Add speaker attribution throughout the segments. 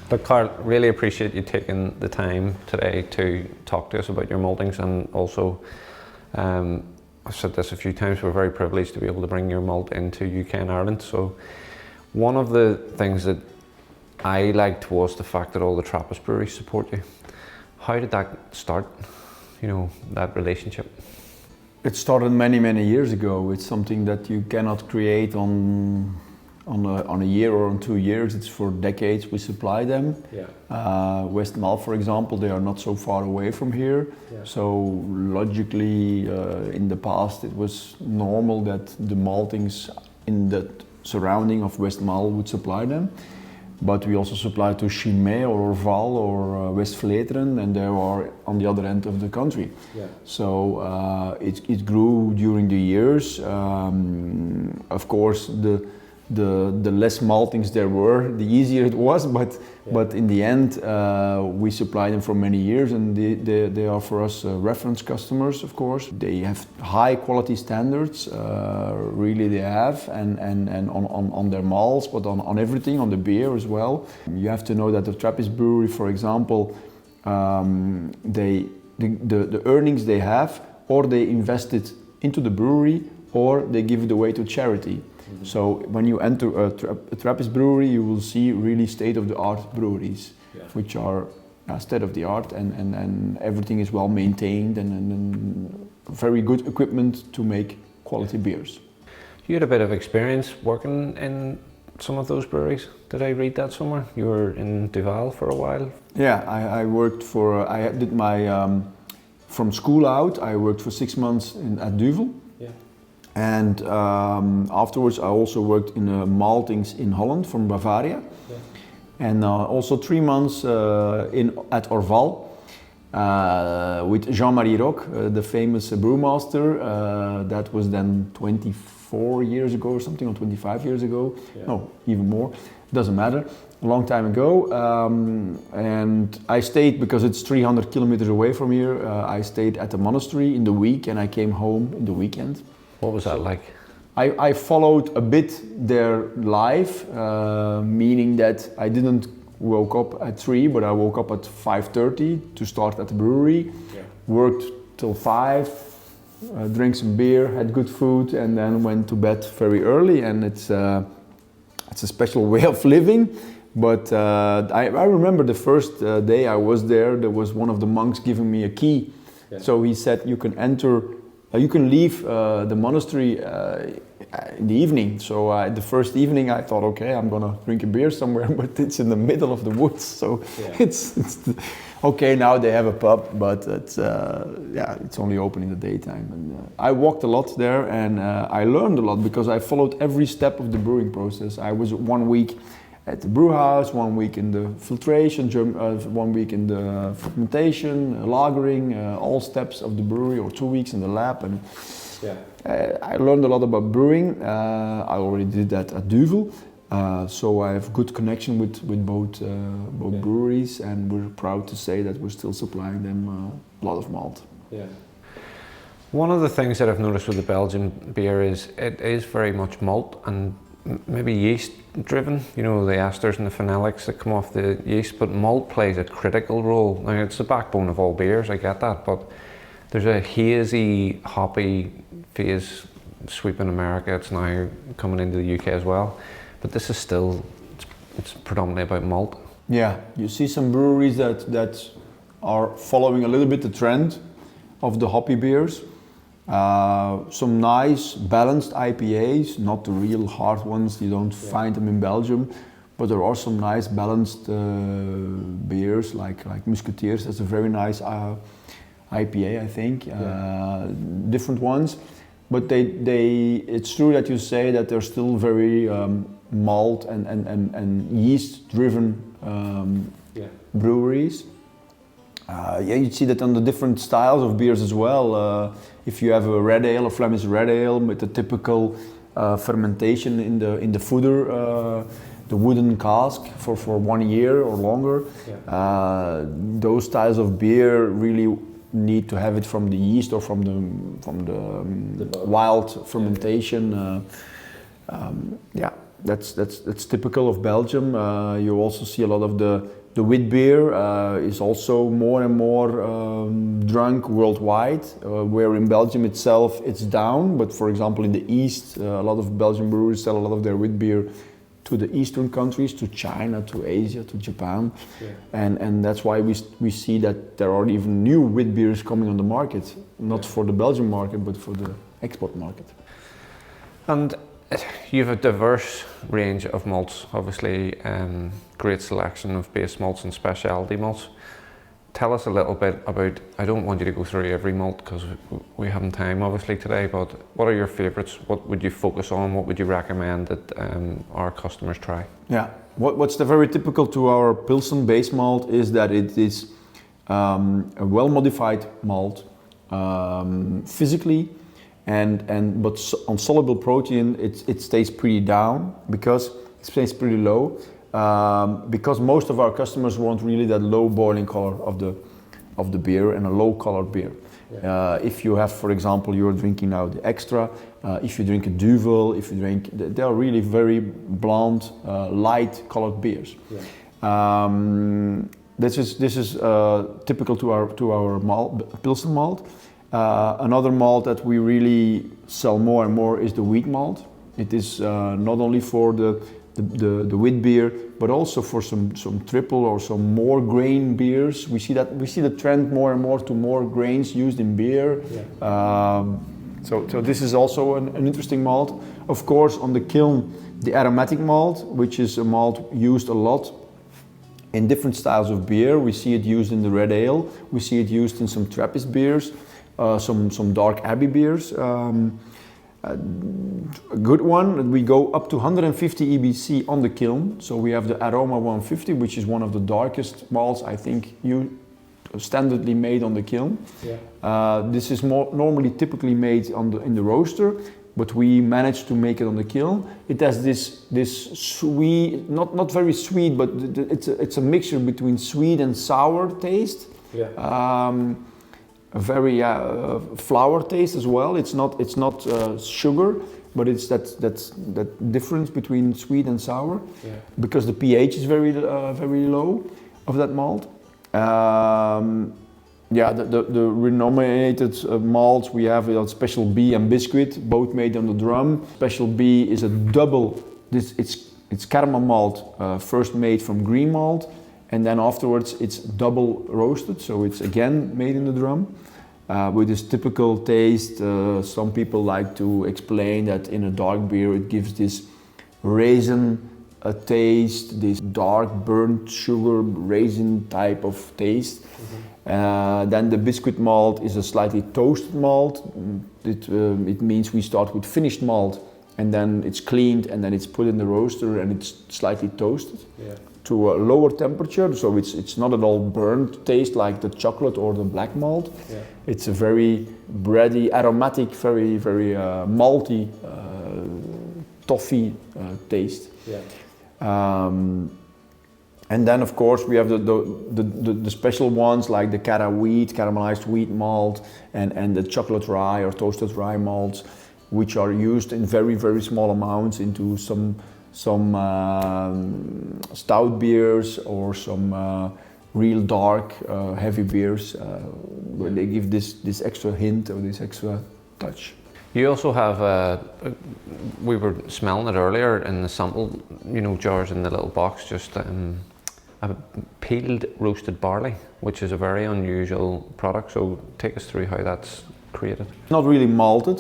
Speaker 1: But Karl, really appreciate you taking the time today to talk to us about your maltings, and also, I've said this a few times, we're very privileged to be able to bring your malt into UK and Ireland. So one of the things that I liked was the fact that all the Trappist breweries support you. How did that start, you know, that relationship?
Speaker 2: It started many, many years ago. It's something that you cannot create on a year or on 2 years. It's for decades we supply them.
Speaker 1: Yeah.
Speaker 2: West Malt, for example, they are not so far away from here.
Speaker 1: Yeah.
Speaker 2: So logically, in the past, it was normal that the maltings in the surrounding of West Malt would supply them. But we also supply to Chimay or Orval or West-Vleteren, and they are on the other end of the country.
Speaker 1: Yeah.
Speaker 2: So it grew during the years. Of course, the less maltings there were, the easier it was, but in the end we supply them for many years, and they are for us reference customers, of course. They have high quality standards, really they have, and on their malts, but on everything, on the beer as well. You have to know that the Trappist brewery, for example, the earnings they have, or they invest it into the brewery, or they give it away to charity. So when you enter a Trappist brewery, you will see really state-of-the-art breweries, which are state-of-the-art, and everything is well maintained, and very good equipment to make quality beers.
Speaker 1: You had a bit of experience working in some of those breweries. Did I read that somewhere? You were in Duval for a while?
Speaker 2: Yeah, I worked for, I did my, from school out, I worked for 6 months at Duvel. And afterwards I also worked in maltings in Holland from Bavaria. Yeah. And also 3 months at Orval with Jean-Marie Roch, the famous brewmaster. That was then 24 years ago or something, or 25 years ago. Yeah. No, even more, doesn't matter. A long time ago. And I stayed, because it's 300 kilometers away from here, I stayed at the monastery in the week, and I came home in the weekend.
Speaker 1: What was that like?
Speaker 2: I followed a bit their life, meaning that I didn't woke up at 3, but I woke up at 5:30 to start at the brewery, worked till 5, drank some beer, had good food, and then went to bed very early. And it's a special way of living. But I remember the first day I was there was one of the monks giving me a key. Yeah. So he said, you can enter. You can leave the monastery in the evening. So the first evening I thought, okay, I'm gonna drink a beer somewhere, but it's in the middle of the woods. So it's okay. Now they have a pub, but it's only open in the daytime. And I walked a lot there, and I learned a lot because I followed every step of the brewing process. I was 1 week at the brew house, 1 week in the filtration, 1 week in the fermentation, lagering, all steps of the brewery, or 2 weeks in the lab. And I learned a lot about brewing. I already did that at Duvel, so I have good connection with both breweries, and we're proud to say that we're still supplying them a lot of malt. Yeah.
Speaker 1: One of the things that I've noticed with the Belgian beer is it is very much malt and maybe yeast driven, you know, the esters and the phenolics that come off the yeast, but malt plays a critical role. Now, it's the backbone of all beers, I get that, but there's a hazy, hoppy phase sweeping America. It's now coming into the UK as well, but this is still, it's predominantly about malt.
Speaker 2: Yeah, you see some breweries that are following a little bit the trend of the hoppy beers. Some nice balanced IPAs, not the real hard ones, you don't find them in Belgium, but there are some nice balanced beers like Musketeers. That's a very nice IPA, I think. Different ones, but it's true that you say that they're still very malt and yeast driven breweries. You see that on the different styles of beers as well. If you have a red ale, a Flemish red ale with the typical fermentation in the fooder, the wooden cask for 1 year or longer, those styles of beer really need to have it from the yeast or from the wild fermentation. That's typical of Belgium. You also see a lot of the the wheat beer is also more and more drunk worldwide, where in Belgium itself it's down, but for example in the east, a lot of Belgian breweries sell a lot of their wheat beer to the eastern countries, to China, to Asia, to Japan, and that's why we see that there are even new wheat beers coming on the market, not for the Belgian market, but for the export market.
Speaker 1: And you have a diverse range of malts, obviously, great selection of base malts and specialty malts. Tell us a little bit about, I don't want you to go through every malt because we haven't time obviously today, but what are your favourites? What would you focus on? What would you recommend that our customers try?
Speaker 2: Yeah, what's very typical to our Pilsen base malt is that it is a well-modified malt physically, but on soluble protein it stays pretty down because it stays pretty low. Because most of our customers want really that low boiling color of the beer and a low colored beer. If you have, for example, you're drinking now the Extra, if you drink a Duvel, if you drink, they are really very blonde, light colored beers. This is typical to our malt, Pilsen malt. Another malt that we really sell more and more is the wheat malt. It is not only for the wheat beer, but also for some triple or some more grain beers. We see the trend more and more to more grains used in beer. So this is also an interesting malt. Of course, on the kiln, the aromatic malt, which is a malt used a lot in different styles of beer. We see it used in the red ale. We see it used in some Trappist beers, some dark abbey beers. A good one, we go up to 150 EBC on the kiln. So we have the Aroma 150, which is one of the darkest malts I think you standardly made on the kiln. This is normally typically made in the roaster, but we managed to make it on the kiln. It has this sweet, not very sweet, but it's a mixture between sweet and sour taste. A very flour taste as well. It's not sugar, but it's that difference between sweet and sour, because the pH is very low of that malt. The renominated malts we have Special B and Biscuit, both made on the drum. Special B is a double. It's caramel malt, first made from green malt, and then afterwards it's double roasted, so it's again made in the drum. With this typical taste, some people like to explain that in a dark beer it gives this raisin taste, this dark burnt sugar raisin type of taste. Then the Biscuit malt is a slightly toasted malt. It means we start with finished malt and then it's cleaned and then it's put in the roaster and it's slightly toasted to a lower temperature, so it's not at all burnt taste like the chocolate or the black malt. It's a very bready, aromatic, very malty, toffee taste. And then of course we have the special ones like the caramelized wheat malt and the chocolate rye or toasted rye malts, which are used in very small amounts into some stout beers or some real dark heavy beers, where they give this extra hint or this extra touch.
Speaker 1: You also have, we were smelling it earlier in the sample, jars in the little box, just a peeled roasted barley, which is a very unusual product. So take us through how that's created.
Speaker 2: Not really malted,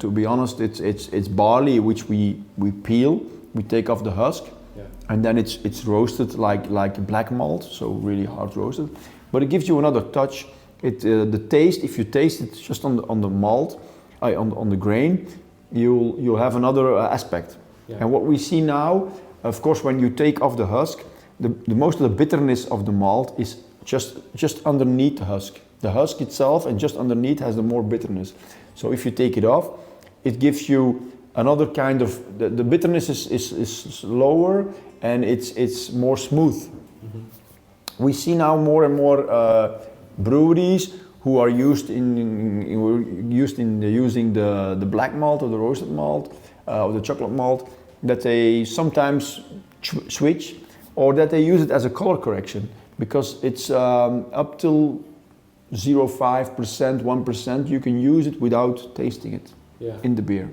Speaker 2: to be honest. It's barley which we peel. We take off the husk, and then it's roasted like black malt, so really hard roasted. But it gives you another touch. The taste, if you taste it just on the malt, on the grain, you'll have another aspect. And what we see now, of course, when you take off the husk, the most of the bitterness of the malt is just underneath the husk. The husk itself and just underneath has the more bitterness. So if you take it off, it gives you another kind of, the bitterness is lower and it's more smooth. We see now more and more breweries who are using the black malt or the roasted malt or the chocolate malt, that they sometimes switch or that they use it as a color correction, because it's up till 0.5%, 1%, you can use it without tasting it in the beer.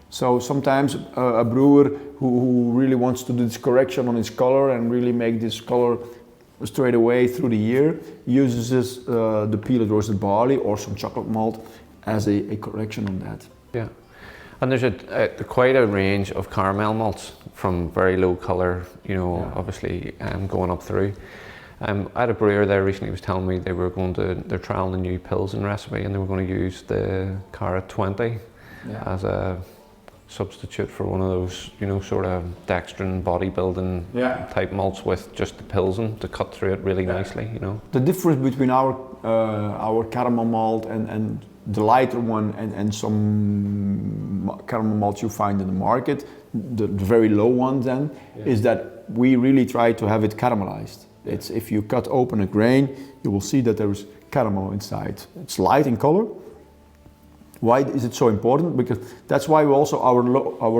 Speaker 2: So sometimes a brewer who really wants to do this correction on his color and really make this color straight away through the year uses this, the peeled roasted barley or some chocolate malt as a correction on that.
Speaker 1: Yeah, and there's quite a range of caramel malts from very low color, you know, obviously going up through. I had a brewer there recently was telling me they're trialing a new Pilsen recipe and they were going to use the Carat 20 as a substitute for one of those, you know, sort of dextrin bodybuilding type malts with just the Pilsen to cut through it really nicely, you know.
Speaker 2: The difference between our caramel malt and the lighter one and some caramel malts you find in the market, the very low ones then, is that we really try to have it caramelized. It's, if you cut open a grain, you will see that there is caramel inside. It's light in color. Why is it so important? Because that's why we also our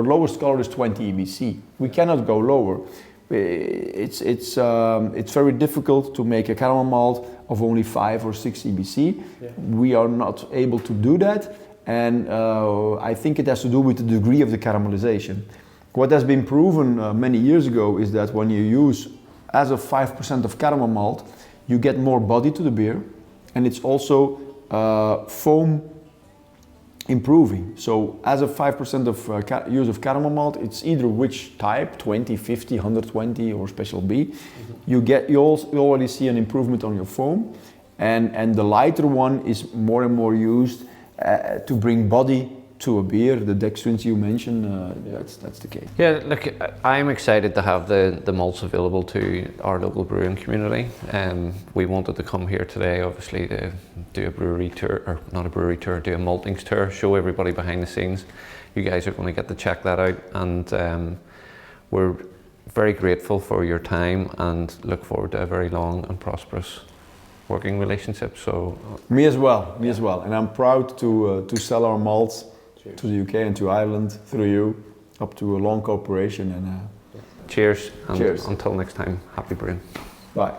Speaker 2: lowest color is 20 EBC. We cannot go lower. It's very difficult to make a caramel malt of only 5 or 6 EBC. We are not able to do that, and I think it has to do with the degree of the caramelization. What has been proven many years ago is that when you use as of 5% of caramel malt, you get more body to the beer, and it's also foam improving. So as of 5% of use of caramel malt, it's either which type, 20, 50, 120 or special B, you already see an improvement on your foam, and the lighter one is more and more used to bring body to a beer. The dextrins you mentioned, that's the case.
Speaker 1: Yeah, look, I'm excited to have the malts available to our local brewing community. We wanted to come here today, obviously, to do a brewery tour, or not a brewery tour, do a maltings tour, show everybody behind the scenes. You guys are going to get to check that out, and we're very grateful for your time and look forward to a very long and prosperous working relationship. So
Speaker 2: me as well, and I'm proud to sell our malts to the UK and to Ireland through you, up to a long cooperation. And
Speaker 1: cheers, and
Speaker 2: cheers.
Speaker 1: Until next time, happy brewing.
Speaker 2: Bye.